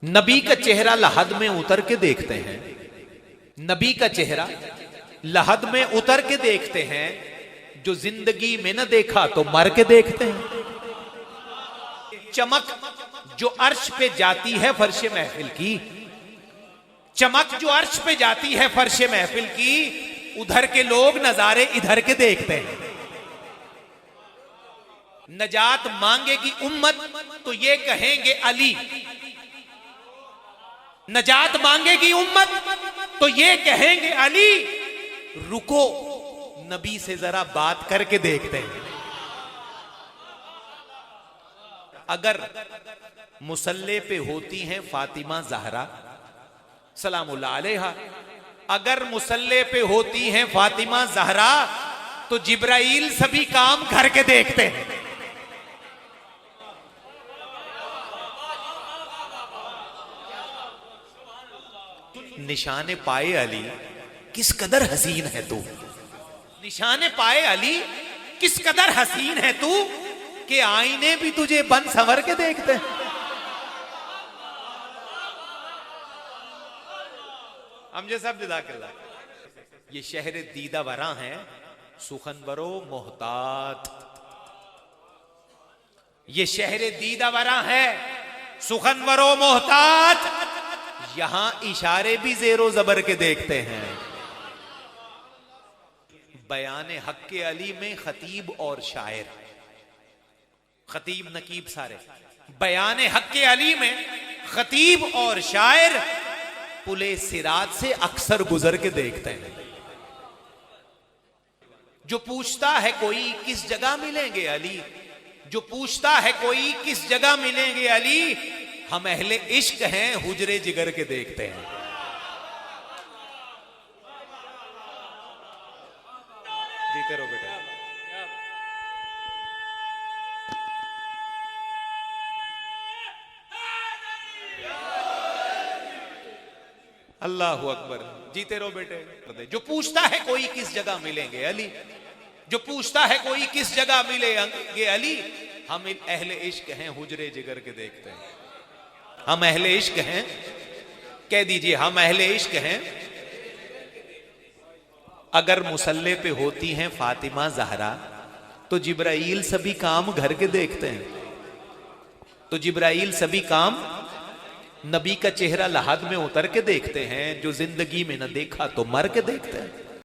نبی کا چہرہ لحد میں اتر کے دیکھتے ہیں، نبی کا چہرہ لحد میں اتر کے دیکھتے ہیں، جو زندگی میں نہ دیکھا تو مر کے دیکھتے ہیں۔ چمک جو عرش پہ جاتی ہے فرش محفل کی، چمک جو عرش پہ جاتی ہے فرش محفل کی، ادھر کے لوگ نظارے ادھر کے دیکھتے ہیں۔ نجات مانگے گی امت تو یہ کہیں گے علی، نجات مانگے گی امت تو یہ کہیں گے علی، رکو نبی سے ذرا بات کر کے دیکھتے ہیں۔ اگر مصلی پہ ہوتی ہیں فاطمہ زہرا سلام اللہ علیہا، اگر مصلی پہ ہوتی ہیں فاطمہ زہرا تو جبرائیل سبھی کام گھر کے دیکھتے ہیں۔ نشان پائے علی کس قدر حسین ہے تو، نشان پائے علی کس قدر حسین ہے تو، کہ آئینے بھی تجھے بن سنور کے دیکھتے ہیں۔ امجد صاحب جزاک اللہ۔ یہ شہر دیدہ وراں ہے سخنور و محتاط، یہ شہر دیدہ وراں ہے سخنور و محتاط، یہاں اشارے بھی زیر و زبر کے دیکھتے ہیں۔ بیان حق علی میں خطیب اور شاعر، خطیب نقیب سارے، بیان حق علی میں خطیب اور شاعر پلے صراط سے اکثر گزر کے دیکھتے ہیں۔ جو پوچھتا ہے کوئی کس جگہ ملیں گے علی، جو پوچھتا ہے کوئی کس جگہ ملیں گے علی، ہم اہل عشق ہیں حجرے جگر کے دیکھتے ہیں۔ جیتے رہو بیٹا۔ اللہ اکبر، جیتے رہو بیٹے۔ جو پوچھتا ہے کوئی کس جگہ ملیں گے علی، جو پوچھتا ہے کوئی کس جگہ ملیں گے علی، ہم اہل عشق ہیں حجرے جگر کے دیکھتے ہیں۔ ہم اہل عشق ہیں، کہہ دیجئے ہم اہل عشق ہیں۔ اگر مصلی پہ ہوتی ہیں فاطمہ زہرا تو جبرائیل سبھی کام گھر کے دیکھتے ہیں، تو جبرائیل سبھی کام نبی کا چہرہ لحد میں اتر کے دیکھتے ہیں، جو زندگی میں نہ دیکھا تو مر کے دیکھتے ہیں۔